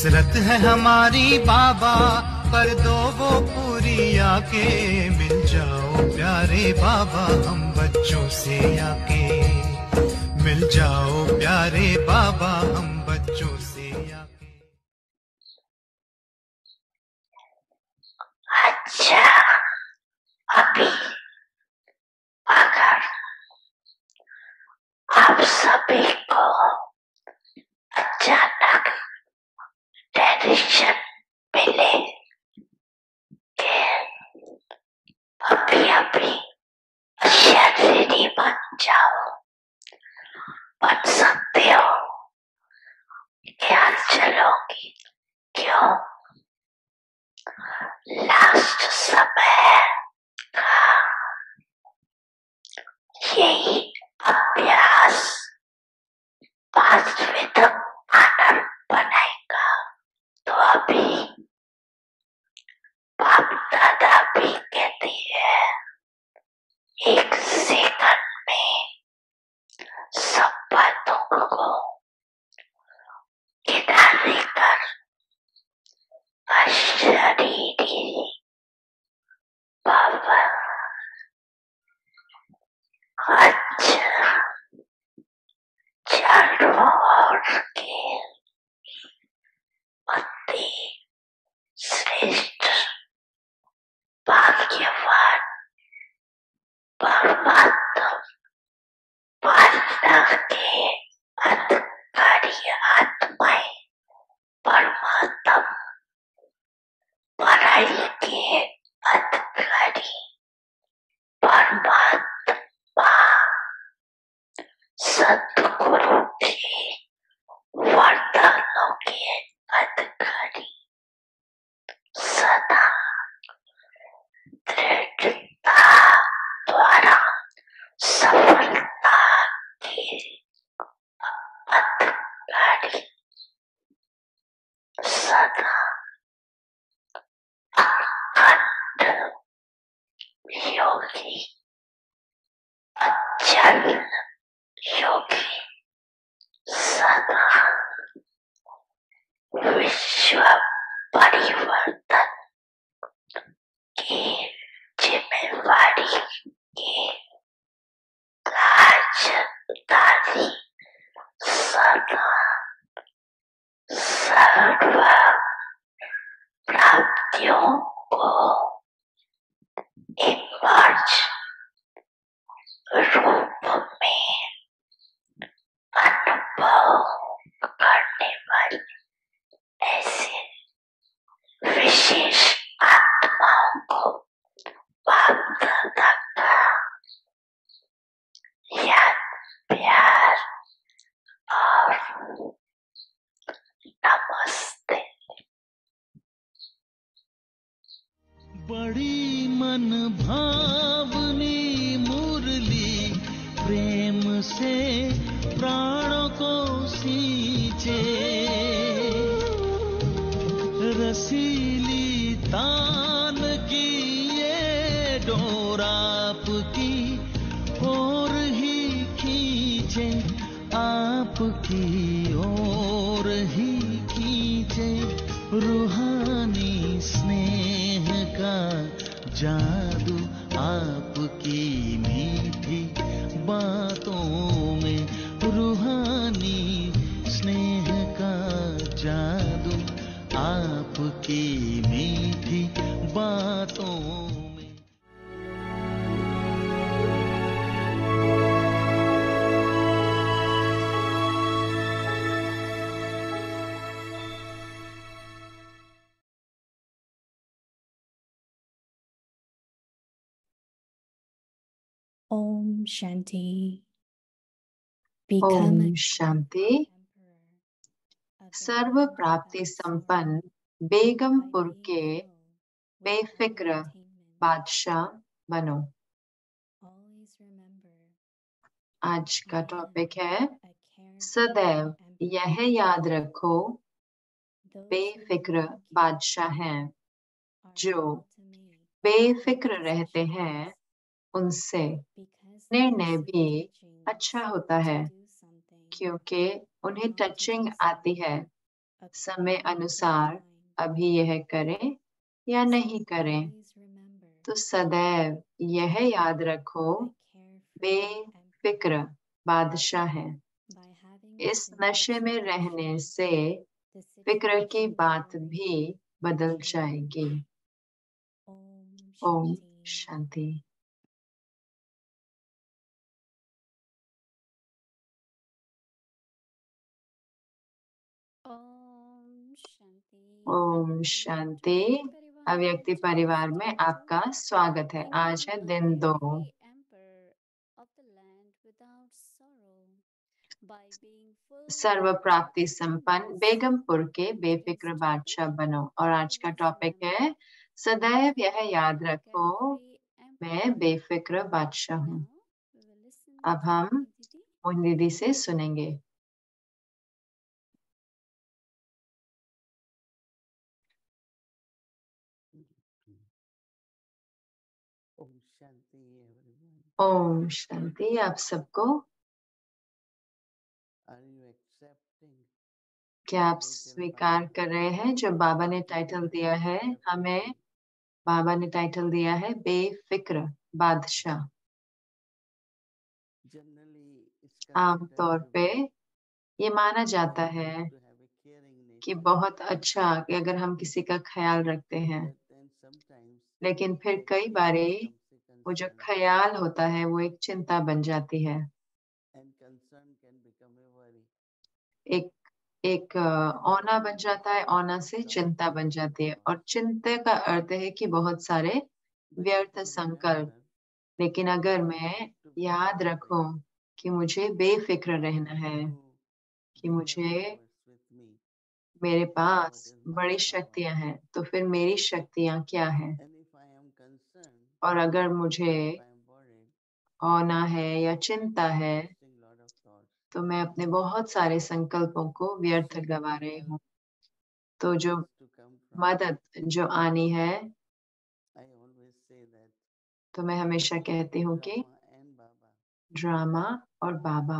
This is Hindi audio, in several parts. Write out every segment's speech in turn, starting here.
हसरत है हमारी बाबा, कर दो वो पूरी आके। मिल जाओ प्यारे बाबा हम बच्चों से आके। मिल जाओ प्यारे बाबा हम बच्चों से आके। अच्छा, अभी अगर आप सभी को अचानक डायरेक्शन मिले कि अभी शरीरी बन जाओ, बन सकते हो, क्या चलोगी? क्यों? लास्ट समय का यही अभ्यास वास्तविक आनंद बनाएगा। तो अभी बाप दादा भी कहती है, 1 सेकंड में सब बातों को किनारे कर अशरीरी बाबा। अच्छा, चारों ओर के अति श्रेष्ठ भाग्यवान परमात्मा पालना के अधिकारी आत्माएं, परमात्मा पढ़ाई के अधिकारी परमात्मा, सद्गुरु के वरदानों के अधिकारी, सदा दृढ़ता द्वारा सफलता के अधिकारी, सदा अखंड योगी, अचल योगी, सदा विश्व परिवर्तन की जिम्मेवारी की ताजदारी, सदा सर्व प्राप्तियों को इमर्ज रूप में अनुभव करने वाली ऐसे विशेष आत्माओं को बाप दादा का याद, प्यार और नमस्ते। बड़ी मन भावनी मुरली प्रेम से प्राणों को सींचे, रसीली तान की ये डोर आपकी ओर ही खींचे, आपकी ओर ही खींचे। रूहानी स्नेह का जादू आपकी मीठी बातों में, रूहानी स्नेह का जादू आपकी मीठी बातों में। ओम शांति। ओम शांति। सर्व प्राप्ति संपन्न बेगमपुर के बेफिक्र बादशाह बनो। आज का टॉपिक है, सदैव यह याद रखो बेफिक्र बादशाह हैं। जो बेफिक्र रहते हैं उनसे निर्णय भी अच्छा होता है, क्योंकि उन्हें टचिंग आती है समय अनुसार अभी यह करें या नहीं करें। तो सदैव यह याद रखो, बेफिक्र बादशाह है। इस नशे में रहने से फिक्र की बात भी बदल जाएगी। ओम शांति। ओम शांति। अव्यक्ति परिवार में आपका स्वागत है। आज है दिन 2। सर्व प्राप्ति संपन्न बेगमपुर के बेफिक्र बादशाह बनो। और आज का टॉपिक है सदैव यह याद रखो, मैं बेफिक्र बादशाह हूँ। अब हम मोहिनी दीदी से सुनेंगे। ओम शांति एवरीवन। ओम शांति आप सबको। Are you accepting? क्या आप स्वीकार कर रहे हैं जो बाबा ने टाइटल दिया है हमें? बाबा ने टाइटल दिया है बेफिक्र बादशाह। आमतौर पे ये माना जाता है कि बहुत अच्छा कि अगर हम किसी का ख्याल रखते हैं, लेकिन फिर कई बारी वो जो ख्याल होता है वो एक चिंता बन जाती है। एक एक औना बन जाता है, औना से चिंता बन जाती है। और चिंता का अर्थ है कि बहुत सारे व्यर्थ संकल्प। लेकिन अगर मैं याद रखूं कि मुझे बेफिक्र रहना है, कि मुझे मेरे पास बड़ी शक्तियां हैं, तो फिर मेरी शक्तियां क्या हैं? और अगर मुझे औना है या चिंता है, तो मैं अपने बहुत सारे संकल्पों को व्यर्थ गवा रही हूँ। तो जो मदद जो आनी है, तो मैं हमेशा कहती हूँ कि ड्रामा और बाबा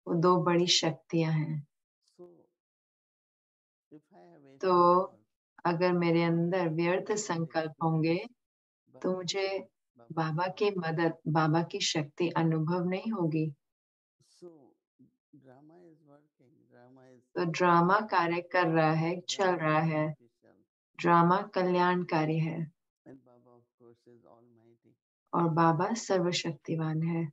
वो 2 बड़ी शक्तियां हैं। तो अगर मेरे अंदर व्यर्थ संकल्प होंगे, तो मुझे बाबा की मदद, बाबा की शक्ति अनुभव नहीं होगी। तो ड्रामा कार्य कर रहा है, चल रहा है। ड्रामा कल्याणकारी है और बाबा सर्वशक्तिवान है।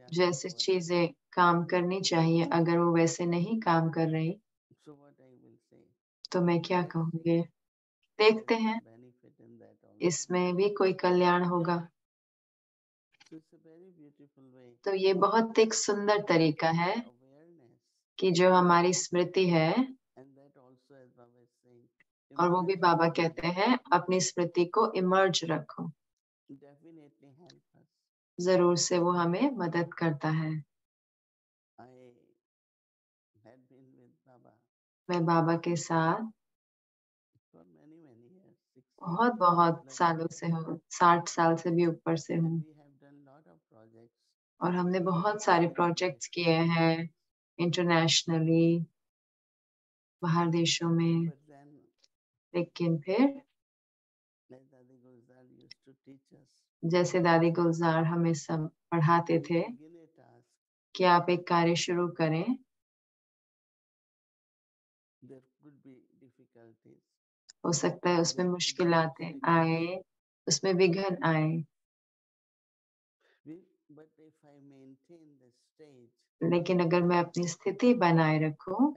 जैसे चीजें काम करनी चाहिए, अगर वो वैसे नहीं काम कर रही, तो मैं क्या कहूँगी? देखते हैं, इसमें भी कोई कल्याण होगा। तो ये बहुत एक सुंदर तरीका है कि जो हमारी स्मृति है, और वो भी बाबा कहते हैं अपनी स्मृति को इमर्ज रखो। जरूर से वो हमें मदद करता है। मैं बाबा के साथ बहुत बहुत सालों से हूँ, 60 साल से भी ऊपर से हूँ। और हमने बहुत सारे प्रोजेक्ट्स किए हैं इंटरनेशनली, बाहर देशों में। लेकिन फिर जैसे दादी गुलजार हमें सब पढ़ाते थे कि आप एक कार्य शुरू करें, हो सकता है उसमें मुश्किलातें आए, उसमें विघ्न आए, लेकिन अगर मैं अपनी स्थिति बनाए रखूं,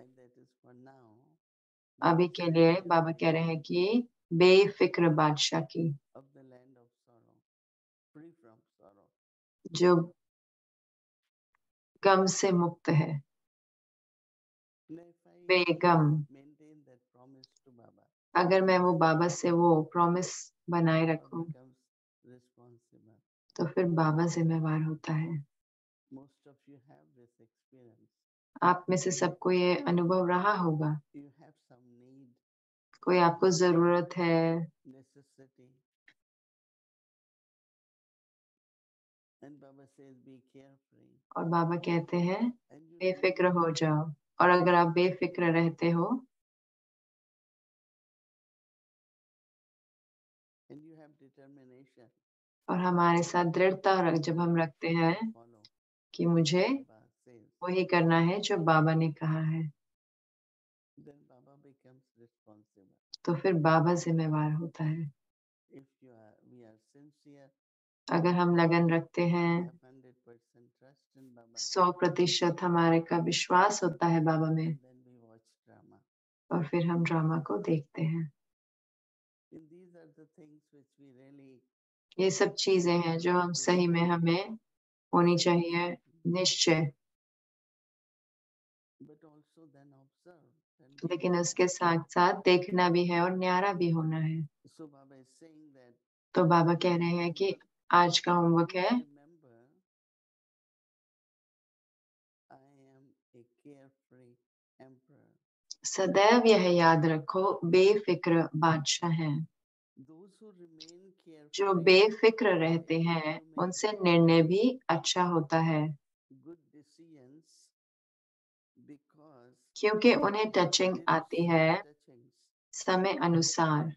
अभी के लिए बाबा कह रहे हैं कि बेफिक्र बादशाह की, जो गम से मुक्त है, बेगम। अगर मैं वो बाबा से वो प्रॉमिस बनाए रखूं, तो फिर बाबा जिम्मेवार होता है। आप में से सबको ये अनुभव रहा होगा, कोई आपको जरूरत है, says be carefree. और बाबा कहते हैं And you बेफिक्र remain हो जाओ। और अगर आप बेफिक्र रहते हो and you have determination और हमारे साथ दृढ़ता जब हम रखते हैं follow कि मुझे Baba says, वही करना है जो बाबा ने कहा है, then Baba becomes responsible. तो फिर बाबा जिम्मेवार होता है। If we are sincere, अगर हम लगन रखते हैं, we have 100% trust in Baba, 100% हमारे का विश्वास होता है बाबा में, and then we watch drama. और फिर हम ड्रामा को देखते हैं। And these are the things which we really ये सब चीजें हैं जो हम सही में हमें होनी चाहिए निश्चय, but also then observe. Then लेकिन उसके साथ साथ देखना भी है और न्यारा भी होना है। so Baba is saying that तो बाबा कह रहे हैं कि आज का होमवर्क है, remember, I am a carefree emperor. सदैव यह याद रखो बेफिक्र बादशाह हैं। Those who remain जो carefree, बेफिक्र रहते हैं उनसे निर्णय भी अच्छा होता है, good decisions, because क्योंकि उन्हें टचिंग they आती receive है touchings समय अनुसार।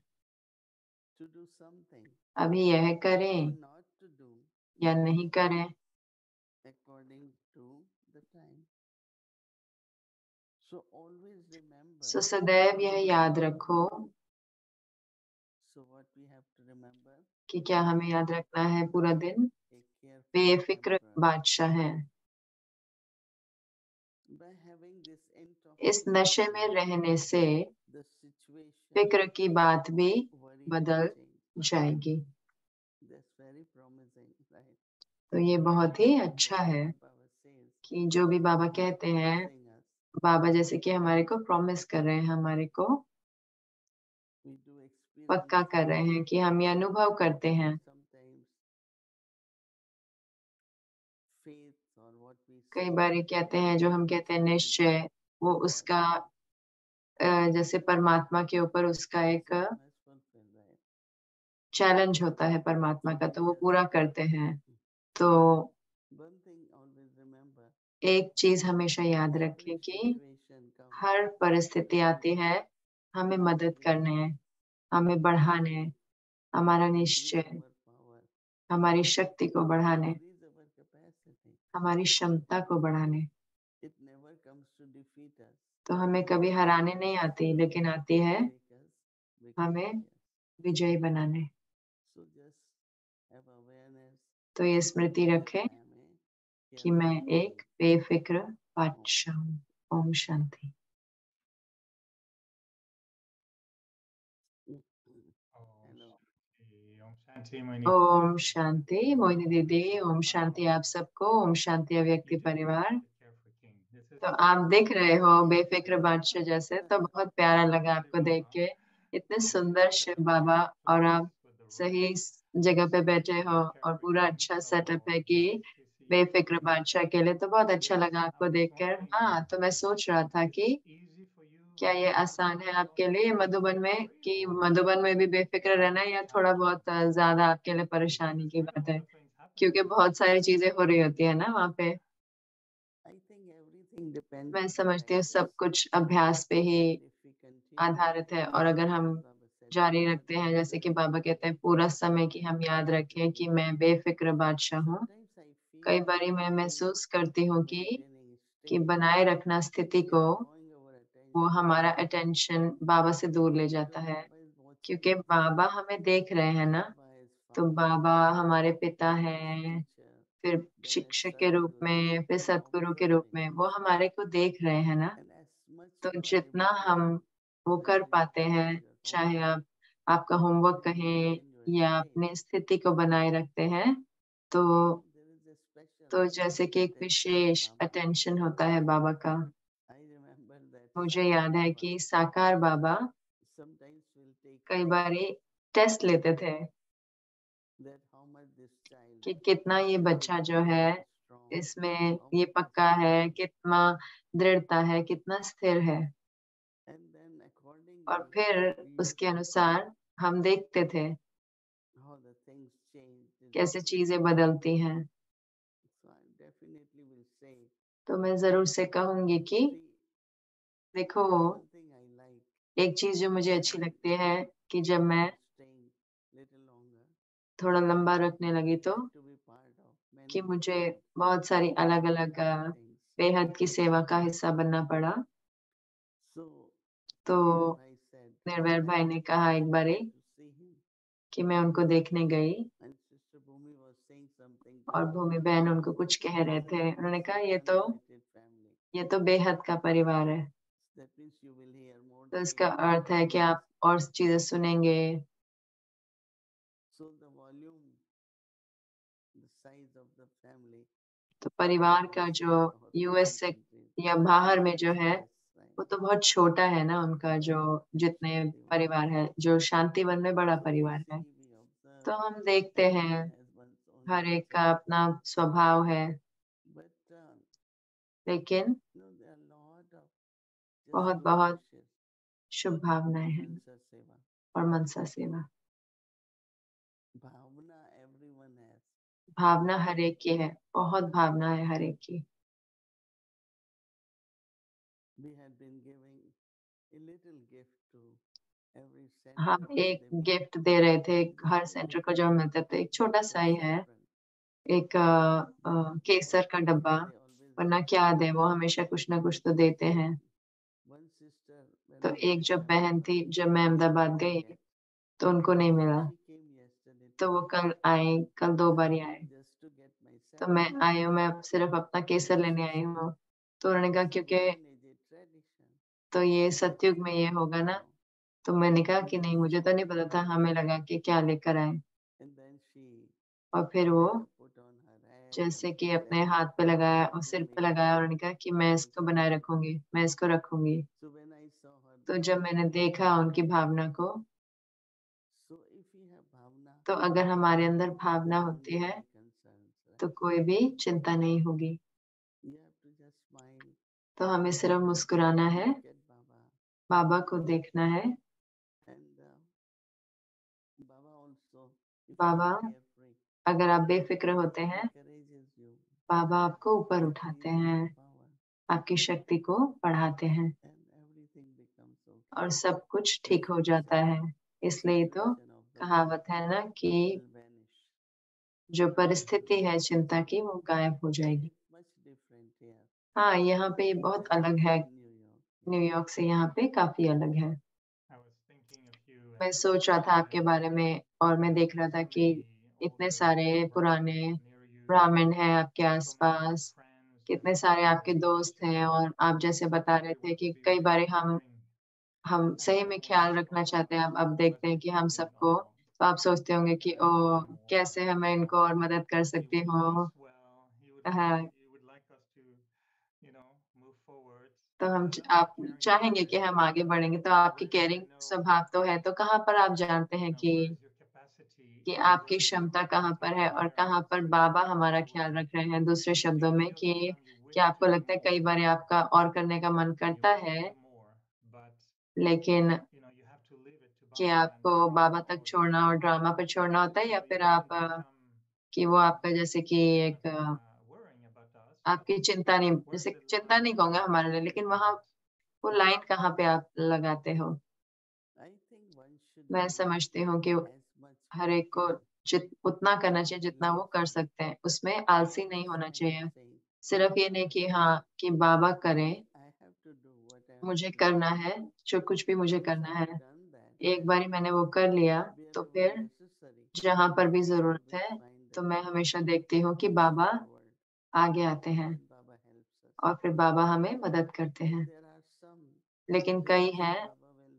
to do something अभी यह or करें not to do या नहीं करें, according to the time. So always remember. सो सदैव यह याद रखो So what we have to remember? कि क्या हमें याद रखना है पूरा दिन A carefree बेफिक्र emperor. बादशाह है। By having this इस नशे में intoxication, रहने से the situation, फिक्र की बात भी worry बदल will change. जाएगी। That's very promising, right? तो ये बहुत ही अच्छा That's है what Baba says. कि जो भी बाबा कहते हैं, Promising us. बाबा जैसे कि हमारे को प्रॉमिस कर रहे हैं, हमारे को We do experience पक्का कर रहे हैं कि हम ये अनुभव करते हैं। sometimes faith or what we कई say. बार ये कहते हैं, जो हम कहते हैं निश्चय, वो उसका जैसे परमात्मा के ऊपर उसका एक Must fulfill, right? चैलेंज होता है परमात्मा का, तो वो पूरा करते हैं। तो One thing always remember. एक चीज हमेशा याद Every रखें कि situation comes. हर परिस्थिति आती है हमें मदद करने, हमें बढ़ाने, हमारा निश्चय, Increase our power. हमारी शक्ति को बढ़ाने, Increase our capacity. हमारी क्षमता को बढ़ाने। It never comes to defeat us. तो हमें कभी हराने नहीं आती, लेकिन आती है Make us हमें victorious. विजयी बनाने। So just have awareness तो ये स्मृति that रखें I am a कि मैं carefree एक बेफिक्र बादशाह हूँ। ओम शांति। king. Hello. ओम शांति मोहिनी। ओम शांति मोहिनी दीदी, ओम शांति आप सबको, ओम शांति अव्यक्ति परिवार। तो आप दिख रहे हो बेफिक्र बादशाह जैसे, तो बहुत प्यारा लगा आपको देख के, इतने सुंदर शिव बाबा, और आप सही जगह पे बैठे हो और पूरा अच्छा सेटअप है कि बेफिक्र बादशाह के लिए। तो बहुत अच्छा लगा आपको देखकर। हाँ, तो मैं सोच रहा था कि क्या ये आसान है आपके लिए मधुबन में, कि मधुबन में भी बेफिक्र रहना है, या थोड़ा बहुत ज्यादा आपके लिए परेशानी की बात है, क्योंकि बहुत सारी चीजें हो रही होती है ना वहाँ पे। I think everything depends मैं on समझती हूँ practice. सब कुछ अभ्यास पे ही And if we continue, आधारित है, और अगर हम as Baba said, जारी रखते हैं, जैसे कि बाबा कहते हैं पूरा समय कि हम याद रखें कि मैं बेफिक्र बादशाह हूँ। sometimes I feel कई that बारी मैं we महसूस करती हूँ कि maintaining state बनाए रखना स्थिति is को, drawing our वो attention. हमारा अटेंशन बाबा से दूर ले जाता Because है, Baba is watching क्योंकि us. बाबा हमें देख रहे हैं ना। Baba is तो father, बाबा हमारे पिता Baba is हैं, teacher, फिर then as शिक्षक के रूप Sadguru, में, फिर and सतगुरु के रूप observing में, us. वो हमारे को देख रहे हैं ना। And as much तो you are जितना able to हम do, वो whether कर you पाते follow हैं, your चाहे homework आप आपका होमवर्क or you कहें maintain your या state, अपनी स्थिति को बनाए रखते हैं, तो there is a special तो जैसे कि एक attention विशेष of Baba. अटेंशन होता है बाबा का। I remember that मुझे Sakar याद है Baba कि साकार बाबा sometimes will take कई test बारी टेस्ट लेते थे that how much this child कि कितना ये बच्चा जो है is strong, इसमें how ये much is पक्का है, stable. कितना दृढ़ता है, कितना स्थिर है। And then accordingly और फिर we used उसके to अनुसार हम देखते थे see how the things change in कैसे between. चीजें बदलती हैं। तो मैं जरूर से कहूंगी कि देखो, एक चीज जो मुझे अच्छी लगती है कि जब मैं थोड़ा लंबा रखने लगी तो कि मुझे बहुत सारी अलग अलग बेहद की सेवा का हिस्सा बनना पड़ा। तो निर्भय भाई ने कहा एक बारी कि मैं उनको देखने गई और भूमि बहन उनको कुछ कह रहे थे। उन्होंने कहा ये तो बेहद का परिवार है। तो इसका अर्थ है कि आप और चीजें सुनेंगे। तो परिवार का जो यूएस से या बाहर में जो है वो तो बहुत छोटा है ना, उनका जो जितने परिवार है, जो शांतिवन में बड़ा परिवार है। तो हम देखते हैं हर एक का अपना स्वभाव है, लेकिन बहुत बहुत शुभ भावनाएं हैं और मनसा सेवा। भावना हर एक की है, बहुत भावना है हर एक की। हम एक गिफ्ट दे रहे थे हर सेंटर को, जो मिलते थे एक छोटा सा ही है, एक केसर का डब्बा। वरना क्या दे, वो हमेशा कुछ ना कुछ तो देते हैं। तो एक जो बहन थी, जब मैं अहमदाबाद गई तो उनको नहीं मिला, तो वो कल आए, कल 2 बार आए। तो मैं आई हूँ, मैं सिर्फ अपना केसर लेने आई हूँ। तो उन्होंने कहा क्योंकि तो ये सतयुग में ये होगा ना। तो मैंने कहा कि नहीं, मुझे तो नहीं पता था, हमें लगा कि क्या लेकर आए। और फिर वो जैसे कि अपने हाथ पे लगाया और सिर पे लगाया और उन्होंने कहा कि मैं इसको बनाए रखूंगी, मैं इसको रखूंगी। तो जब मैंने देखा उनकी भावना को, तो अगर हमारे अंदर भावना होती है तो कोई भी चिंता नहीं होगी। तो हमें सिर्फ मुस्कुराना है, बाबा को देखना है। बाबा, अगर आप बेफिक्र होते हैं, बाबा आपको ऊपर उठाते हैं, आपकी शक्ति को बढ़ाते हैं और सब कुछ ठीक हो जाता है। इसलिए तो कहावत है ना कि जो परिस्थिति है चिंता की, वो गायब हो जाएगी। हाँ, यहाँ पे ये बहुत अलग है, न्यूयॉर्क से यहाँ पे काफी अलग है। मैं सोच रहा था आपके बारे में और मैं देख रहा था कि इतने सारे पुराने ब्राह्मण हैं आपके आसपास, कितने सारे आपके दोस्त हैं, और आप जैसे बता रहे थे कि कई बार हम सही में ख्याल रखना चाहते हैं। अब देखते हैं कि हम सबको, तो आप सोचते होंगे कि ओ, कैसे मैं इनको और मदद कर सकती हूँ। हाँ, तो आप चाहेंगे कि हम आगे बढ़ेंगे, तो आपकी केयरिंग स्वभाव तो है। तो कहाँ पर आप जानते हैं कि आपकी क्षमता कहाँ पर है और कहाँ पर बाबा हमारा ख्याल रख रहे हैं। दूसरे शब्दों में कि आपको लगता है कई बार आपका और करने का मन करता है, लेकिन कि आपको बाबा तक छोड़ना और ड्रामा पर छोड़ना होता है, या फिर आप कि वो आपका जैसे कि एक आपकी चिंता नहीं, जैसे चिंता नहीं कहूंगा हमारे लिए, लेकिन वहां वो लाइन कहाँ पे आप लगाते हो। मैं समझती हूँ कि हर एक को उतना करना चाहिए जितना वो कर सकते हैं, उसमें आलसी नहीं होना चाहिए। सिर्फ ये नहीं कि हाँ कि बाबा करें, मुझे करना है, जो कुछ भी मुझे करना है। एक बारी मैंने वो कर लिया, तो फिर जहां पर भी जरूरत है, तो मैं हमेशा देखती हूँ कि बाबा आगे आते हैं और फिर बाबा हमें मदद करते हैं। लेकिन कई हैं,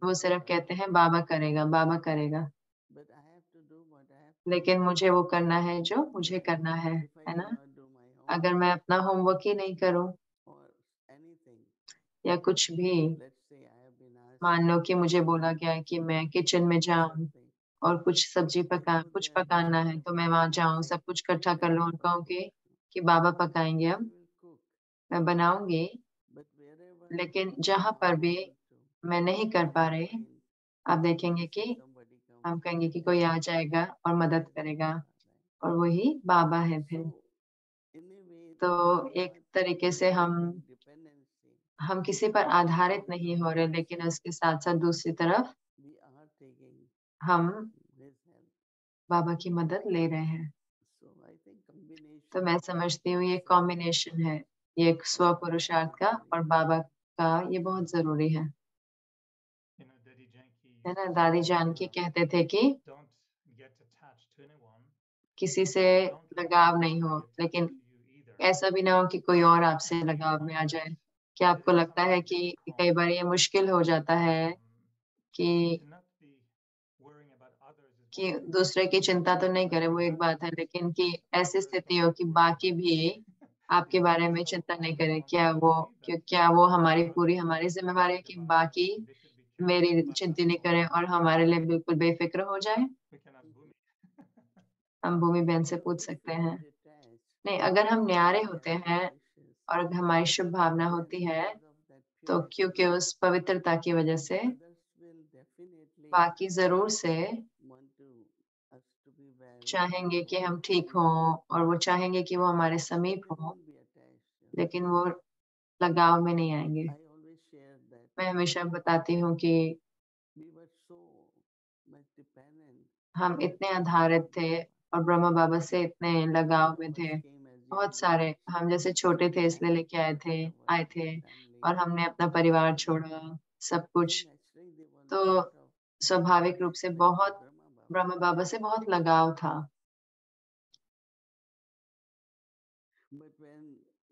वो सिर्फ कहते हैं बाबा करेगा, बाबा करेगा, लेकिन मुझे वो करना है जो मुझे करना है ना। अगर मैं अपना होमवर्क ही नहीं करूं या कुछ भी, मान लो कि मुझे बोला गया है कि मैं किचन में जाऊं और कुछ पकाना है, तो मैं वहां जाऊं, सब कुछ इकट्ठा कर लूं और कहूं कि बाबा पकाएंगे, अब मैं बनाऊंगी। लेकिन जहां पर भी मैं नहीं कर पा रही, आप देखेंगे कि हम कहेंगे कि कोई आ जाएगा और मदद करेगा, और वही बाबा है फिर। तो एक तरीके से हम किसी पर आधारित नहीं हो रहे, लेकिन उसके साथ साथ दूसरी तरफ हम बाबा की मदद ले रहे हैं। तो मैं समझती हूँ ये कॉम्बिनेशन है, ये एक स्व पुरुषार्थ का और बाबा का, ये बहुत जरूरी है। है ना, दादी जानकी कहते थे कि किसी से लगाव नहीं हो, लेकिन ऐसा भी ना हो कि कोई और आपसे लगाव में आ जाए। क्या आपको लगता है कि कई बार ये मुश्किल हो जाता है कि दूसरे की चिंता तो नहीं करे, वो एक बात है, लेकिन कि ऐसी स्थिति हो कि बाकी भी आपके बारे में चिंता नहीं करे, क्या वो हमारी जिम्मेवारी है कि बाकी मेरी चिंता नहीं करें और हमारे लिए बिल्कुल बेफिक्र हो जाए? हम भूमि बहन से पूछ सकते हैं। नहीं, अगर हम न्यारे होते हैं और अगर हमारी शुभ भावना होती है, तो क्योंकि उस पवित्रता की वजह से बाकी जरूर से चाहेंगे कि हम ठीक हों, और वो चाहेंगे कि वो हमारे समीप हो, लेकिन वो लगाव में नहीं आएंगे। मैं हमेशा बताती हूँ कि हम इतने आधारित थे और ब्रह्मा बाबा से इतने लगाव में थे। बहुत सारे हम जैसे छोटे थे इसलिए लेके आए थे और हमने अपना परिवार छोड़ा, सब कुछ। तो स्वाभाविक रूप से बहुत ब्रह्मा बाबा से बहुत लगाव था।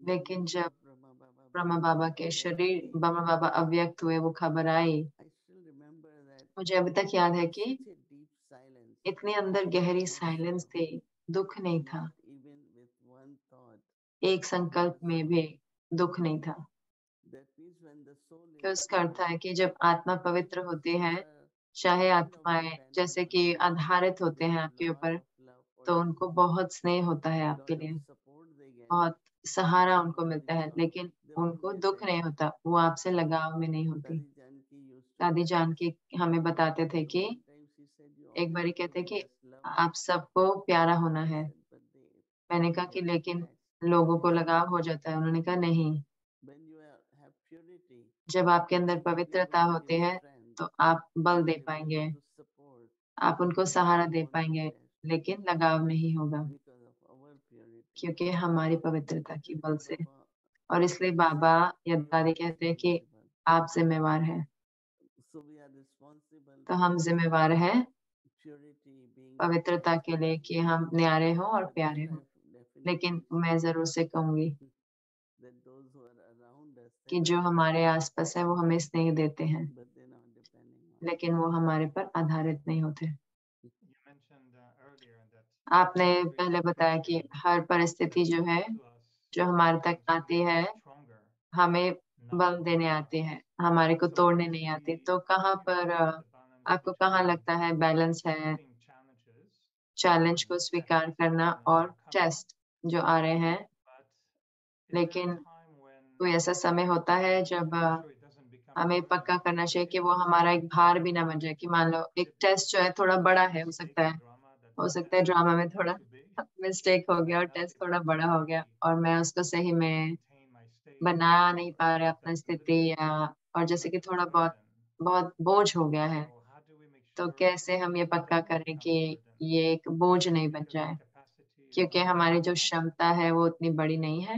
लेकिन जब ब्रह्मा बाबा अव्यक्त हुए, वो खबर आई, मुझे अभी तक याद है कि इतनी अंदर गहरी साइलेंस थी, दुख नहीं था, एक संकल्प में भी दुख नहीं था। तो इसका अर्थ है कि जब आत्मा पवित्र होती है, चाहे आत्माएं जैसे कि आधारित होते हैं आपके ऊपर, तो उनको बहुत स्नेह होता है आपके लिए, बहुत सहारा उनको मिलता है, लेकिन उनको दुख नहीं होता, वो आपसे लगाव में नहीं होती। दादी जान के हमें बताते थे कि एक बारी कहते कि आप सबको प्यारा होना है। मैंने कहा कि लेकिन लोगों को लगाव हो जाता है। उन्होंने कहा नहीं, जब आपके अंदर पवित्रता होती है तो आप बल दे पाएंगे, आप उनको सहारा दे पाएंगे, लेकिन लगाव नहीं होगा, क्योंकि हमारी पवित्रता की बल से। और इसलिए बाबा या दादी कहते हैं कि आप जिम्मेवार हैं। तो हम जिम्मेवार हैं पवित्रता के लिए कि हम न्यारे हों और प्यारे हों। लेकिन मैं जरूर से कहूंगी कि जो हमारे आसपास है वो हमें स्नेह देते हैं, लेकिन वो हमारे पर आधारित नहीं होते। आपने पहले बताया कि हर परिस्थिति जो है, जो हमारे तक आती है, हमें बल देने आती है, हमारे को तोड़ने नहीं आती। तो कहाँ पर आपको कहाँ लगता है बैलेंस है, चैलेंज को स्वीकार करना और टेस्ट जो आ रहे हैं? लेकिन कोई ऐसा समय होता है जब हमें पक्का करना चाहिए कि वो हमारा एक भार भी ना बन जाए, कि मान लो एक टेस्ट जो है थोड़ा बड़ा है, हो सकता है ड्रामा में थोड़ा मिस्टेक हो गया और टेस्ट थोड़ा बड़ा हो गया और मैं उसको सही में बना नहीं पा रहे अपना स्थिति, या और जैसे कि थोड़ा बहुत बहुत बोझ हो गया है, तो कैसे हम ये पक्का करें कि ये एक बोझ नहीं बन जाए, क्योंकि हमारी जो क्षमता है वो उतनी बड़ी नहीं है।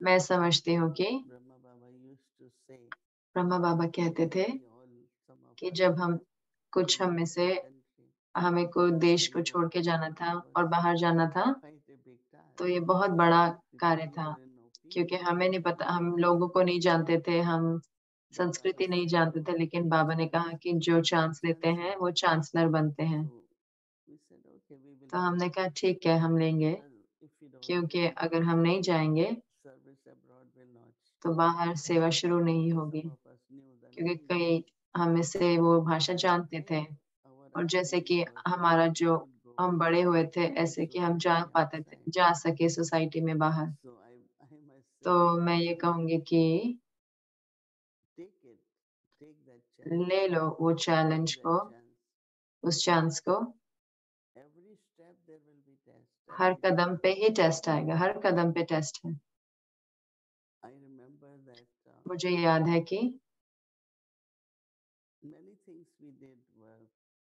मैं समझती हूँ कि ब्रह्मा बाबा कहते थे कि जब हम में से हमें को देश को छोड़ के जाना था और बाहर जाना था, तो ये बहुत बड़ा कार्य था, क्योंकि हमें नहीं पता, हम लोगों को नहीं जानते थे, हम संस्कृति नहीं जानते थे, लेकिन बाबा ने कहा कि जो चांस लेते हैं वो चांसलर बनते हैं। तो हमने कहा ठीक है, हम लेंगे, क्योंकि अगर हम नहीं जाएंगे तो बाहर सेवा शुरू नहीं होगी, क्योंकि कई हमें से वो भाषा जानते थे, और जैसे कि हमारा जो हम बड़े हुए थे ऐसे कि हम जा सके सोसाइटी में बाहर। तो मैं ये कहूंगी कि ले लो वो चैलेंज को, उस चांस को। हर कदम पे ही टेस्ट आएगा, हर कदम पे टेस्ट है। I remember that मुझे याद है कि many things we did were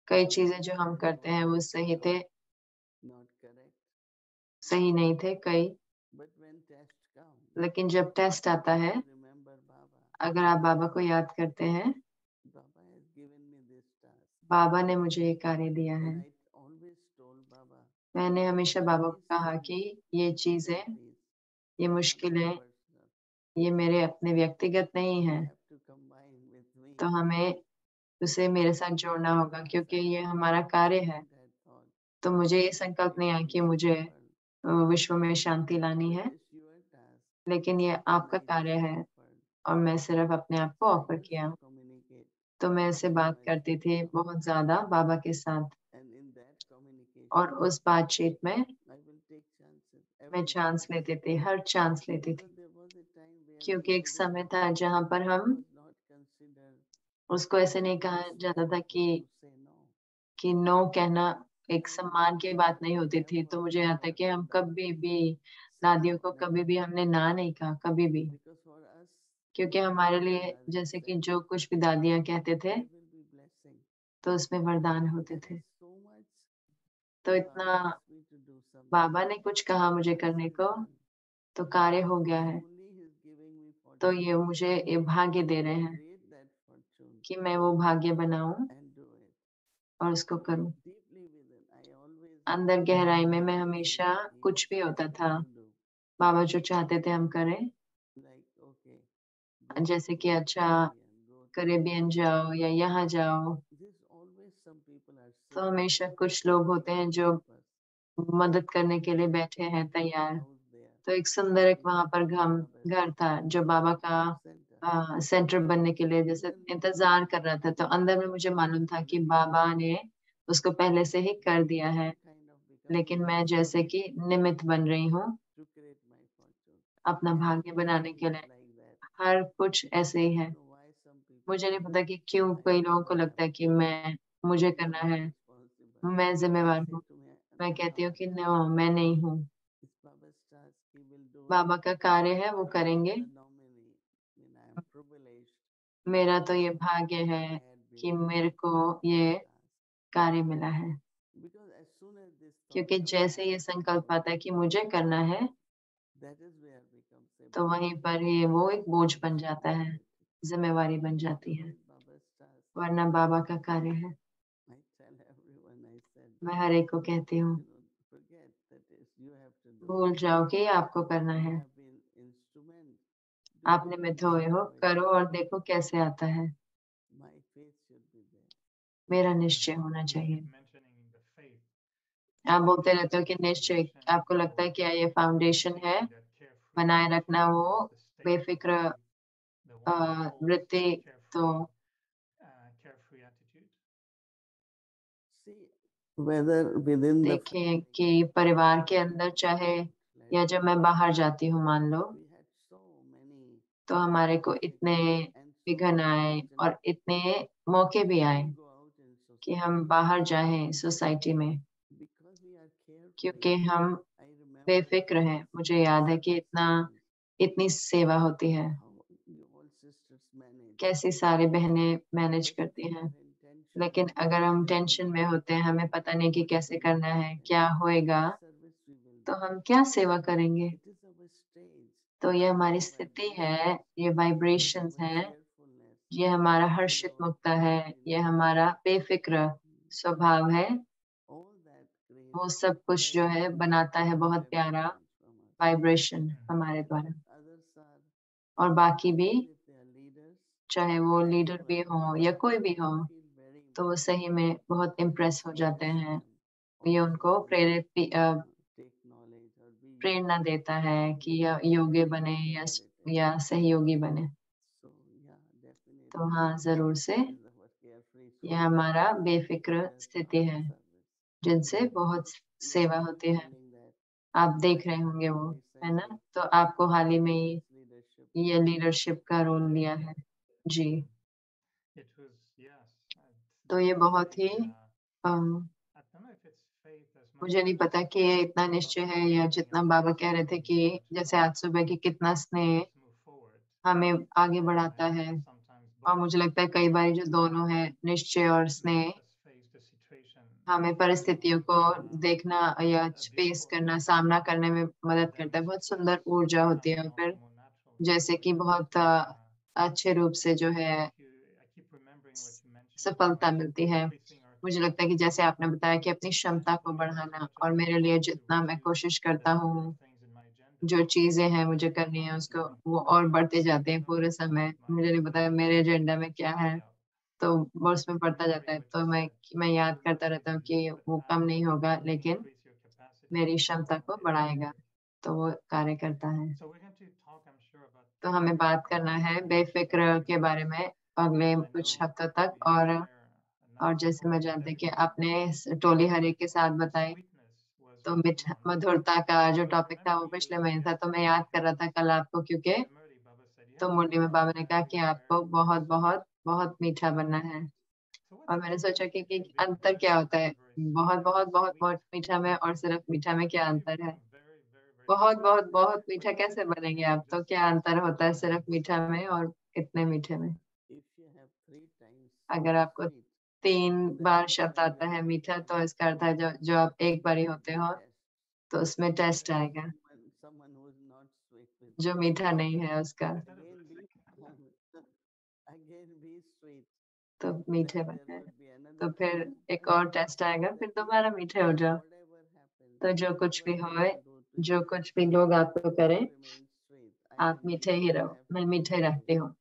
कई चीजें जो हम करते हैं वो सही थे, not correct, सही नहीं थे कई, but when test comes, लेकिन जब टेस्ट आता है, you remember Baba. अगर आप बाबा को याद करते हैं, Baba has given me this task, बाबा ने मुझे ये कार्य दिया है। and I always told Baba, मैंने हमेशा बाबा को these कहा things, कि ये चीजें, difficulties, ये not मुश्किलें, personal. ये मेरे अपने व्यक्तिगत नहीं You है, have to combine with me. तो हमें उसे मेरे साथ जोड़ना होगा क्योंकि ये हमारा कार्य है। That thought, तो मुझे ये संकल्प नहीं आया कि मुझे विश्व में शांति लानी है, it is your task, लेकिन ये and आपका I कार्य just है offered. और मैं सिर्फ अपने आप को I ऑफर used किया। to communicate तो मैं उससे very बात much करती with थी Baba. बहुत ज्यादा बाबा के साथ, And in that communication, और उस बातचीत में I will take chances. मैं Every चांस chance. लेती थी, हर चांस लेती Because थी, there was a time where क्योंकि एक nobody समय था जहां पर हम was not considered उसको ऐसे नहीं कहा जाता था respectful to say no. कि नो कहना एक I सम्मान की बात नहीं होती थी। तो मुझे याद है कि हम कभी भी दादियों को कभी भी हमने ना नहीं कहा, कभी भी, Because for us, क्योंकि हमारे लिए Dadaji जैसे कि said, जो कुछ भी दादियां कहते थे there will be blessing. तो उसमें वरदान And होते there थे। was so much. तो Baba इतना asked me to do something. बाबा ने कुछ कहा मुझे Task करने is को, done. तो कार्य हो गया है। Only he is giving me तो fortune ये मुझे ये भाग्य दे रहे to हैं create that fortune कि मैं वो भाग्य बनाऊं and do it. और उसको करूं। Deeply within, I always अंदर गहराई में मैं everything हमेशा he कुछ भी होता asked me था, to do. बाबा जो चाहते थे हम करें, Like, okay, go जैसे to कि अच्छा Caribbean, go to कैरेबियन जाओ या यहाँ जाओ। There's always some people are तो sitting हमेशा कुछ लोग होते हैं जो help us. मदद करने के लिए बैठे हैं तैयार। House there. तो एक सुंदर एक It वहां पर was Baba's घर था जो बाबा का center. सेंटर बनने के लिए जैसे इंतजार कर रहा था। तो अंदर में मुझे मालूम था कि बाबा ने उसको पहले से ही कर दिया है, Kind of become लेकिन मैं जैसे कि निमित्त बन रही हूँ to create my fortune. अपना भाग्य बनाने के Everything लिए। is like that. हर कुछ ऐसे ही I है। don't know why some people मुझे नहीं think पता कि क्यों I कई am लोगों को the लगता है कि मुझे करना one है, responsible. मैं जिम्मेवार Say हूँ। to me, मैं कहती हूँ "No, कि नो, मैं नहीं हूँ। it's Baba's task. He will do it. बाबा का कार्य है, वो I am करेंगे। the nominee. I am privileged. मेरा तो ये भाग्य I है had been कि given मेरे को this ये task. कार्य मिला है, Because as soon as this thought क्योंकि comes, जैसे I ये have to संकल्प do it. आता है कि मुझे करना है, That is where becomes a तो वहीं burden. पर ही वो एक बोझ बन जाता है, Responsibility. जिम्मेवारी बन जाती है, Otherwise, Baba's task. वरना बाबा का कार्य है। I tell everyone, I said, मैं हर एक को कहती हूँ, forget that is you have to do. भूल जाओ कि ये आपको करना You है। have been instrument. Do आप it निमित्त and हुए see हो, how it करो goes. और देखो कैसे आता है। My faith should be there. मेरा निश्चय होना You चाहिए। keep mentioning the faith. आप बोलते Is रहते हो that कि the निश्चय, foundation आपको लगता है for क्या ये फाउंडेशन है, maintaining that carefree बनाए रखना attitude वो as the state of बेफिक्र the one who holds वृत्ति। तो carefree attitude? See whether within the देखिए कि परिवार के अंदर चाहे या जब मैं बाहर जाती हूँ मान लो, we had so many तो हमारे को इतने difficulties and so विघ्न many आए और opportunities इतने मौके भी आए to go out in कि society. हम बाहर जाएं सोसाइटी में, Because we are carefree. क्योंकि हम I remember बेफिक्र हैं। मुझे याद है कि इतनी सेवा होती है, how you all sisters manage. कैसी सारी बहनें मैनेज But if करती you हैं। are in tension, लेकिन अगर हम टेंशन में होते हैं, हमें पता नहीं कि कैसे करना है, क्या होएगा, what service we will तो do. हम क्या सेवा करेंगे। It is our stage. तो ये हमारी Our स्थिति vibration, है, ये वाइब्रेशंस our है, cheerfulness, ये हमारा it is हर्षित our मुक्ता है, ये happiness. हमारा बेफिक्र स्वभाव है। All that creates वो सब कुछ जो very है beautiful बनाता है बहुत प्यारा vibrations from us. वाइब्रेशन हमारे And द्वारा। others are, और बाकी भी, even if they are leaders, चाहे वो लीडर भी anyone, हो या कोई भी हो, they feel very तो वो impressed. सही में बहुत It इम्प्रेस हो जाते inspires हैं। them ये also उनको to take knowledge or be Prerna useful. देता है कि They या become योगी very बने collaborative. या सहयोगी बने। So yeah, definitely. तो हाँ, जरूर से This is our carefree ये soul. हमारा बेफिक्र There's स्थिति lots है, of service. जिनसे बहुत You सेवा must be होती है। feeling that आप देख रहे होंगे वो, है ना। recently तो आपको हाल ही में this leadership. ये लीडरशिप का रोल लिया है जी। It was, yes. तो ये बहुत ही I don't know if it's मुझे नहीं पता कि ये इतना निश्चय है या जितना बाबा कह रहे थे कि जैसे आज सुबह की कितना स्नेह हमें आगे बढ़ाता है। और मुझे लगता है कई बार जो दोनों है, निश्चय और स्नेह, हमें परिस्थितियों को देखना या फेस करना, सामना करने में मदद करता है। बहुत सुंदर ऊर्जा होती है और फिर जैसे कि बहुत अच्छे रूप से जो है सफलता मिलती है। मुझे लगता है कि जैसे आपने बताया कि अपनी क्षमता को बढ़ाना, और मेरे लिए जितना मैं कोशिश करता हूँ, जो चीजें हैं मुझे करनी है उसको, वो और बढ़ते जाते हैं पूरे समय। मुझे नहीं पता मेरे एजेंडा में क्या है, तो वो उसमें बढ़ता जाता है। तो मैं याद करता रहता हूँ कि वो कम नहीं होगा, लेकिन मेरी क्षमता को बढ़ाएगा, तो वो कार्य करता है। तो हमें बात करना है बेफिक्र के बारे में अगले कुछ हफ्तों तक। और जैसे मैं जानते कि आपने टोली हरे के साथ बताई, तो मधुरता का जो टॉपिक था वो पिछले महीने था, तो मैं याद कर रहा था कल आपको, क्योंकि तो मुरली में बाबा ने कहा कि आपको बहुत बहुत बहुत मीठा बनना है। और मैंने सोचा कि अंतर क्या होता है बहुत बहुत बहुत बहुत मीठा में और सिर्फ मीठा में, क्या अंतर है? बहुत बहुत बहुत मीठा कैसे बनेंगे आप? तो क्या अंतर होता है सिर्फ मीठा में और इतने मीठे में? अगर आपको 3 बार शब्द आता है मीठा, तो इसका अर्थ है जो आप एक बार ही होते हो, तो उसमें टेस्ट आएगा। जो मीठा नहीं है उसका तो मीठे बने, तो फिर एक और टेस्ट आएगा, फिर दोबारा मीठे हो जाओ। तो जो कुछ भी हो, जो कुछ भी लोग आपको करें, आप मीठे ही रहो। मैं मीठे रहती हूँ,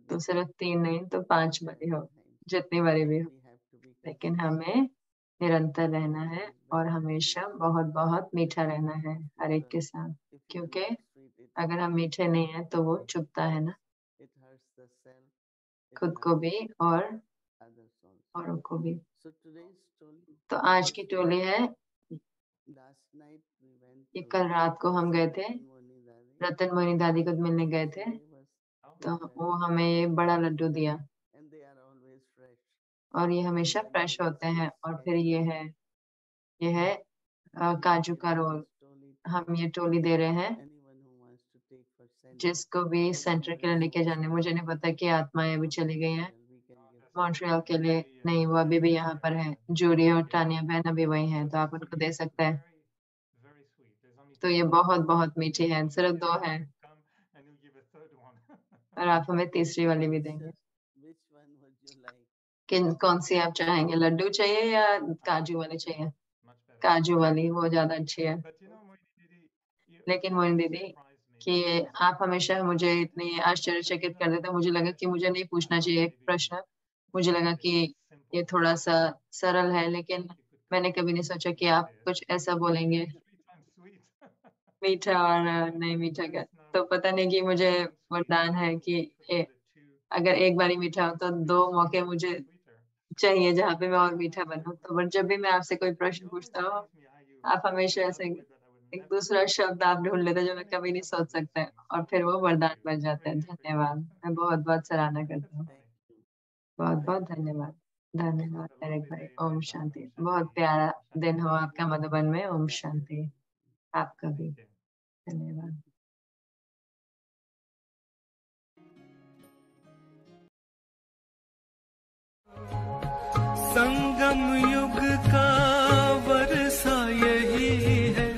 तो सिर्फ 3 नहीं तो 5 बारी हो, जितनी बारी भी हो, लेकिन हमें निरंतर रहना है और हमेशा बहुत बहुत मीठा रहना है हर एक के साथ। क्योंकि अगर हम मीठे नहीं हैं तो वो चुभता है ना, खुद को भी और औरों को भी। तो आज की टोली है, ये कल रात को हम गए थे, रतन मोहिनी दादी को मिलने गए थे, तो वो हमें ये बड़ा लड्डू दिया, और ये हमेशा फ्रेश होते हैं। और फिर ये है काजू का रोल। हम ये टोली दे रहे हैं जिसको भी सेंटर के लिए लेके जाने। मुझे नहीं पता कि आत्माएं भी चली गई हैं मॉन्ट्रियल के लिए, नहीं वो अभी भी यहाँ पर है। जूरी और टानिया बहन अभी वही हैं, तो आप उनको दे सकते हैं। तो ये बहुत बहुत मीठी है, सिर्फ 2 हैं, और आप हमें तीसरी वाली भी देंगे। कौन सी आप चाहेंगे, लड्डू चाहिए या काजू वाली चाहिए? काजू वाली वो ज्यादा अच्छी है। लेकिन मोहिनी दीदी कि आप हमेशा मुझे इतनी आश्चर्यचकित कर देते, मुझे लगा कि मुझे नहीं पूछना चाहिए एक प्रश्न, मुझे लगा कि ये थोड़ा सा सरल है, लेकिन मैंने कभी नहीं सोचा कि आप कुछ ऐसा बोलेंगे, मीठा और नहीं मीठा का। तो पता नहीं कि मुझे वरदान है कि अगर एक बारी मीठा हो तो 2 मौके मुझे चाहिए जहाँ पे मैं और मीठा बनूं। तो जब भी मैं आपसे कोई प्रश्न पूछता हूँ, आप हमेशा ऐसे एक दूसरा शब्द आप ढूंढ लेते हैं जो मैं कभी नहीं सोच सकता, और फिर वो वरदान बन जाता है। धन्यवाद, मैं बहुत बहुत सराहना करता हूँ। बहुत बहुत धन्यवाद। धन्यवाद मेरे भाई। ओम शांति। बहुत प्यारा दिन हो आपका मधुबन में। ओम शांति। आपका भी धन्यवाद। संगम युग का वर्षा यही है,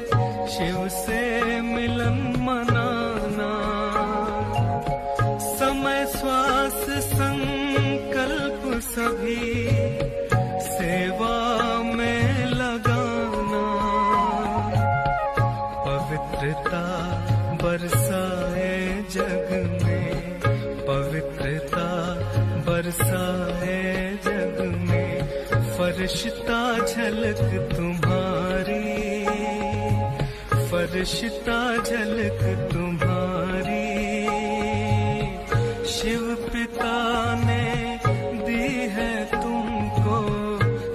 शिव से मिलन मनाना। समय श्वास संकल्प सभी सेवा में लगाना। पवित्रता बरसाए जग में, पवित्रता बरसाए जग में। फरिश्ता झलक तुम्हारी, फरिश्ता झलक तुम्हारी। शिव पिता ने दी है तुमको,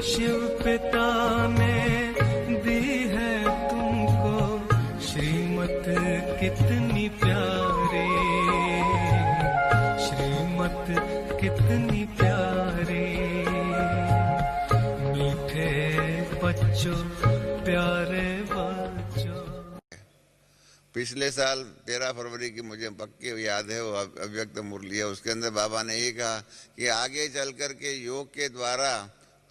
शिव पिता ने दी है तुमको श्रीमत कितनी प्यारी, श्रीमत कितनी प्यारी। मीठे बच्चों, प्यारे बच्चों। पिछले साल 13 फरवरी की मुझे पक्की याद है, वो अव्यक्त मुरली है, उसके अंदर बाबा ने ये कहा कि आगे चल कर के योग के द्वारा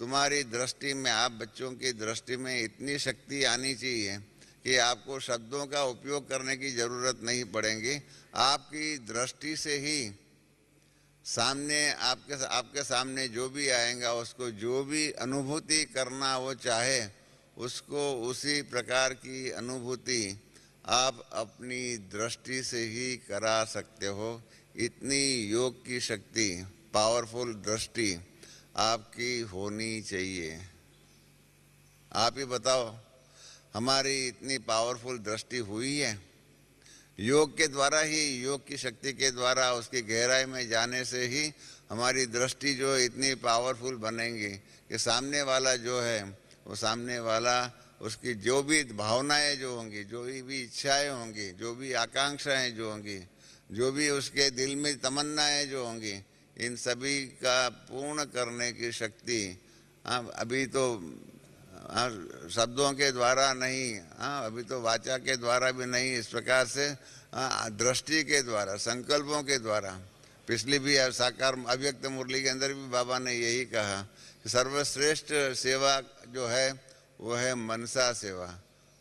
तुम्हारी दृष्टि में, आप बच्चों की दृष्टि में इतनी शक्ति आनी चाहिए कि आपको शब्दों का उपयोग करने की ज़रूरत नहीं पड़ेगी। आपकी दृष्टि से ही सामने आपके सामने जो भी आएगा, उसको जो भी अनुभूति करना वो चाहे, उसको उसी प्रकार की अनुभूति आप अपनी दृष्टि से ही करा सकते हो। इतनी योग की शक्ति, पावरफुल दृष्टि आपकी होनी चाहिए। आप ही बताओ, हमारी इतनी पावरफुल दृष्टि हुई है? योग के द्वारा ही, योग की शक्ति के द्वारा, उसकी गहराई में जाने से ही हमारी दृष्टि जो इतनी पावरफुल बनेगी कि सामने वाला जो है, वो सामने वाला, उसकी जो भी भावनाएं जो होंगी, जो भी इच्छाएं होंगी, जो भी आकांक्षाएं जो होंगी, जो भी उसके दिल में तमन्नाएं जो होंगी, इन सभी का पूर्ण करने की शक्ति अभी तो शब्दों के द्वारा नहीं, अभी तो वाचा के द्वारा भी नहीं, इस प्रकार से दृष्टि के द्वारा, संकल्पों के द्वारा। पिछली भी साकार अव्यक्त मुरली के अंदर भी बाबा ने यही कहा कि सर्वश्रेष्ठ सेवा जो है वो है मनसा सेवा।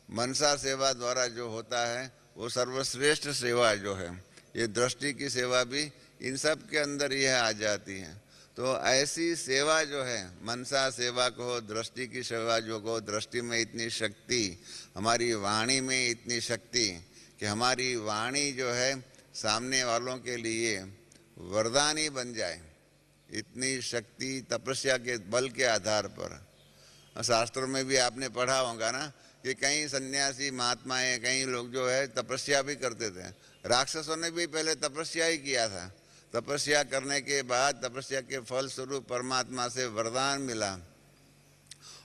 मनसा सेवा द्वारा जो होता है वो सर्वश्रेष्ठ सेवा जो है, ये दृष्टि की सेवा भी इन सब के अंदर यह आ जाती है। तो ऐसी सेवा जो है, मनसा सेवा को, दृष्टि की सेवा जो को, दृष्टि में इतनी शक्ति, हमारी वाणी में इतनी शक्ति कि हमारी वाणी जो है सामने वालों के लिए वरदानी बन जाए, इतनी शक्ति तपस्या के बल के आधार पर। शास्त्रों में भी आपने पढ़ा होगा ना कि कई सन्यासी महात्माएं, कई लोग जो है तपस्या भी करते थे। राक्षसों ने भी पहले तपस्या ही किया था। तपस्या करने के बाद, तपस्या के फल स्वरूप परमात्मा से वरदान मिला,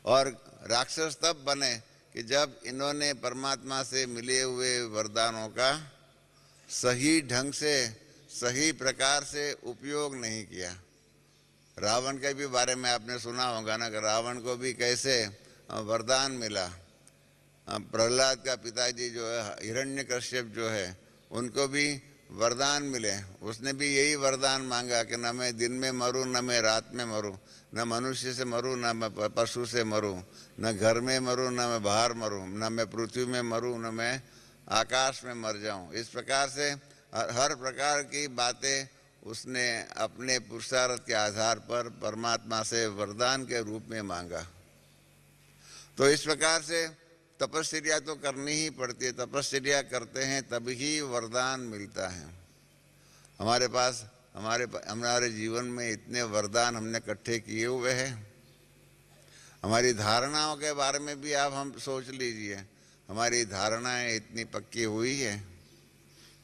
और राक्षस तब बने कि जब इन्होंने परमात्मा से मिले हुए वरदानों का सही ढंग से, सही प्रकार से उपयोग नहीं किया। रावण के भी बारे में आपने सुना होगा ना कि रावण को भी कैसे वरदान मिला। प्रहलाद का पिताजी जो है हिरण्यकश्यप जो है, उनको भी वरदान मिले। उसने भी यही वरदान मांगा कि न मैं दिन में मरूं, न मैं रात में मरूं, न मनुष्य से मरूं, न मैं पशु से मरूं, न घर में मरूं, न मैं बाहर मरूं, न मैं पृथ्वी में मरूं, न मैं आकाश में मर जाऊं। इस प्रकार से हर प्रकार की बातें उसने अपने पुरुषार्थ के आधार पर परमात्मा से वरदान के रूप में मांगा। तो इस प्रकार से तपस्या तो करनी ही पड़ती है। तपस्या करते हैं तभी वरदान मिलता है। हमारे पास हमारे जीवन में इतने वरदान हमने इकट्ठे किए हुए हैं। हमारी धारणाओं के बारे में भी आप हम सोच लीजिए, हमारी धारणाएं इतनी पक्की हुई है।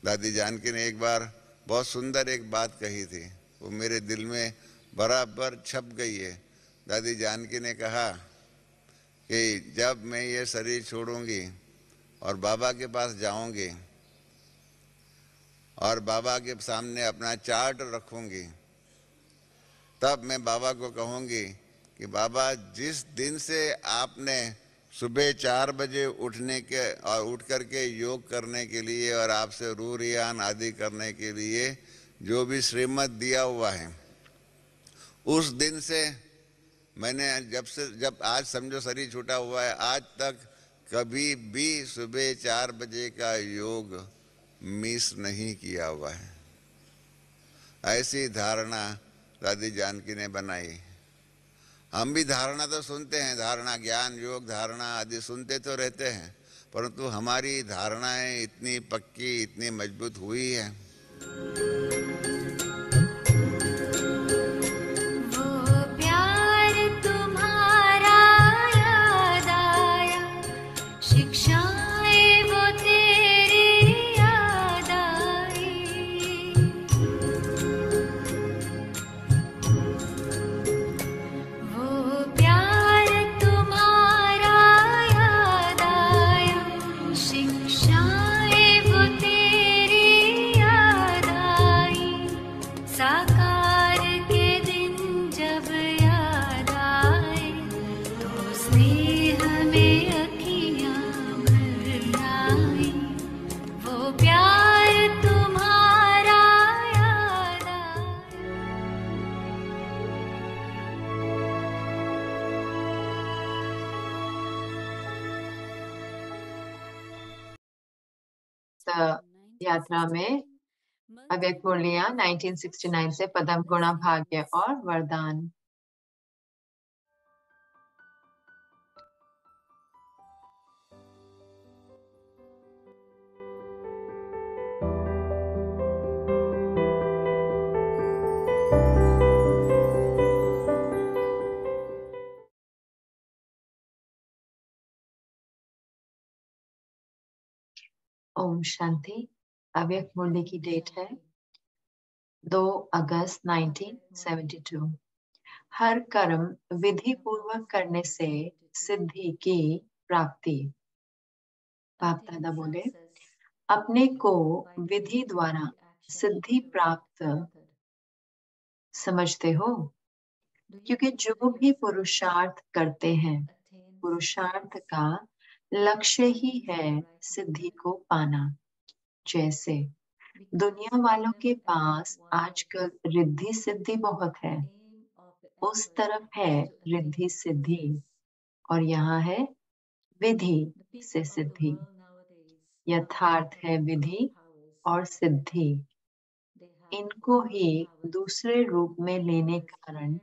दादी जानकी ने एक बार बहुत सुंदर एक बात कही थी, वो मेरे दिल में बराबर छप गई है। दादी जानकी ने कहा कि जब मैं ये शरीर छोड़ूंगी और बाबा के पास जाऊंगी और बाबा के सामने अपना चार्ट रखूंगी, तब मैं बाबा को कहूंगी कि बाबा, जिस दिन से आपने सुबह 4 बजे उठने के और उठ करके योग करने के लिए और आपसे रूरियान आदि करने के लिए जो भी श्रीमत दिया हुआ है, उस दिन से मैंने जब आज समझो शरीर छूटा हुआ है, आज तक कभी भी सुबह 4 बजे का योग मिस नहीं किया हुआ है। ऐसी धारणा दादी जानकी ने बनाई। हम भी धारणा तो सुनते हैं, धारणा, ज्ञान, योग धारणा आदि सुनते तो रहते हैं, परंतु हमारी धारणाएं इतनी पक्की, इतनी मजबूत हुई है। यात्रा में अव्यक्त मुरलियां 1969 से पदम गुणा भाग्य और वरदान। ओम शांति। अव्यक्त मुरली की डेट है 2 अगस्त 1972। हर कर्म विधि पूर्वक करने से सिद्धि की प्राप्ति। बाप दादा बोले, अपने को विधि द्वारा सिद्धि प्राप्त समझते हो, क्योंकि जो भी पुरुषार्थ करते हैं, पुरुषार्थ का लक्ष्य ही है सिद्धि को पाना। जैसे दुनिया वालों के पास आजकल रिद्धि सिद्धि बहुत है, उस तरफ है रिद्धि सिद्धि, और यहाँ है विधि से सिद्धि। यथार्थ है विधि और सिद्धि, इनको ही दूसरे रूप में लेने कारण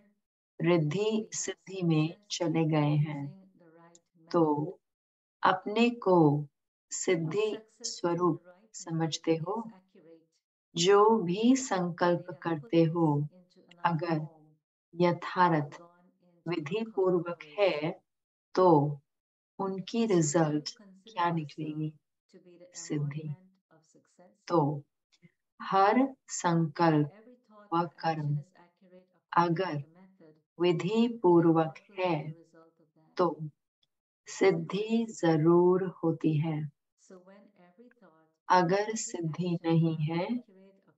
रिद्धि सिद्धि में चले गए हैं। तो अपने को सिद्धि स्वरूप समझते हो। जो भी संकल्प करते हो, अगर यथार्थ विधि पूर्वक है तो उनकी रिजल्ट क्या निकलेगी? सिद्धि। तो हर संकल्प व कर्म अगर विधि पूर्वक है तो सिद्धि जरूर होती है। अगर सिद्धि नहीं है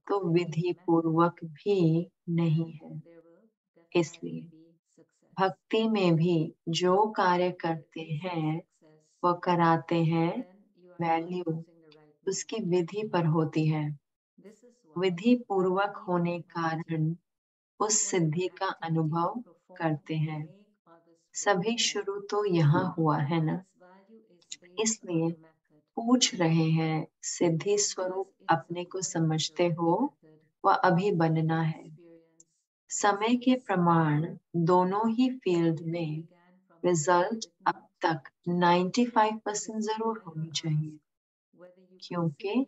तो विधि पूर्वक भी नहीं है। इसलिए भक्ति में भी जो कार्य करते हैं वो कराते हैं, वैल्यू उसकी विधि पर होती है। विधि पूर्वक होने कारण उस सिद्धि का अनुभव करते हैं। सभी शुरू तो यहाँ हुआ है ना, इसलिए पूछ रहे हैं सिद्धि स्वरूप अपने को समझते हो व अभी बनना है। समय के प्रमाण दोनों ही फील्ड में रिजल्ट अब तक 95% जरूर होनी चाहिए, क्योंकि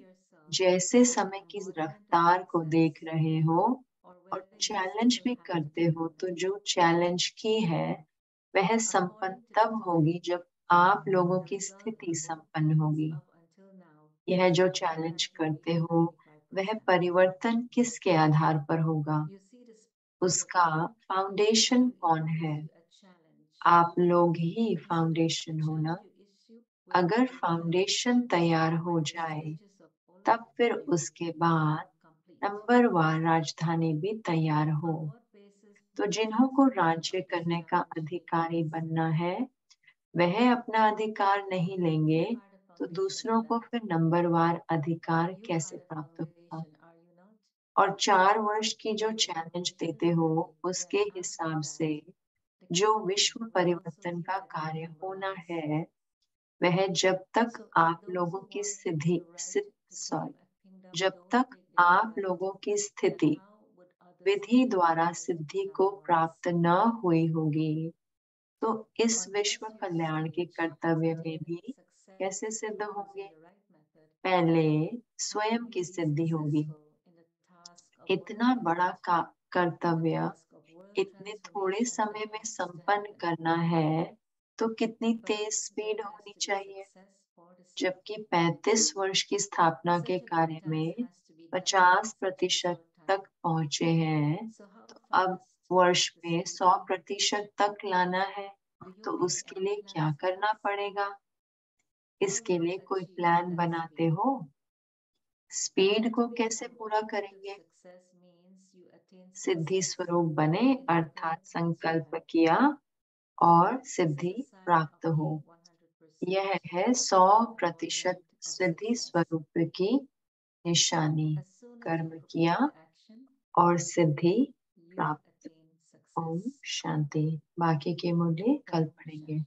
जैसे समय की रफ्तार को देख रहे हो और चैलेंज भी करते हो, तो जो चैलेंज की है वह संपन्न तब होगी जब आप लोगों की स्थिति संपन्न होगी। यह जो चैलेंज करते हो वह परिवर्तन किसके आधार पर होगा? उसका फाउंडेशन कौन है? आप लोग ही फाउंडेशन हो ना। अगर फाउंडेशन तैयार हो जाए तब फिर उसके बाद नंबरवार राजधानी भी तैयार हो। तो जिन्हों को राज्य करने का अधिकारी बनना है वह अपना अधिकार नहीं लेंगे तो दूसरों को फिर नंबरवार अधिकार कैसे प्राप्त होगा? और 4 वर्ष की जो चैलेंज देते हो उसके हिसाब से जो विश्व परिवर्तन का कार्य होना है वह जब तक आप लोगों की जब तक आप लोगों की स्थिति विधि द्वारा सिद्धि को प्राप्त न हुई होगी तो इस विश्व कल्याण के कर्तव्य में भी कैसे सिद्ध होंगे? पहले स्वयं की सिद्धि होगी। इतना बड़ा कर्तव्य इतने थोड़े समय में संपन्न करना है तो कितनी तेज स्पीड होनी चाहिए? जबकि 35 वर्ष की स्थापना के कार्य में 50% तक पहुंचे हैं, तो अब वर्ष में 100% तक लाना है, तो उसके लिए क्या करना पड़ेगा? इसके लिए कोई प्लान बनाते हो? स्पीड को कैसे पूरा करेंगे? सिद्धि स्वरूप बने अर्थात संकल्प किया और सिद्धि प्राप्त हो। यह है 100% सिद्धि स्वरूप की निशानी। कर्म किया और सिद्धि प्राप्त। ओम शांति। बाकी के मुद्दे कल पढ़ेंगे।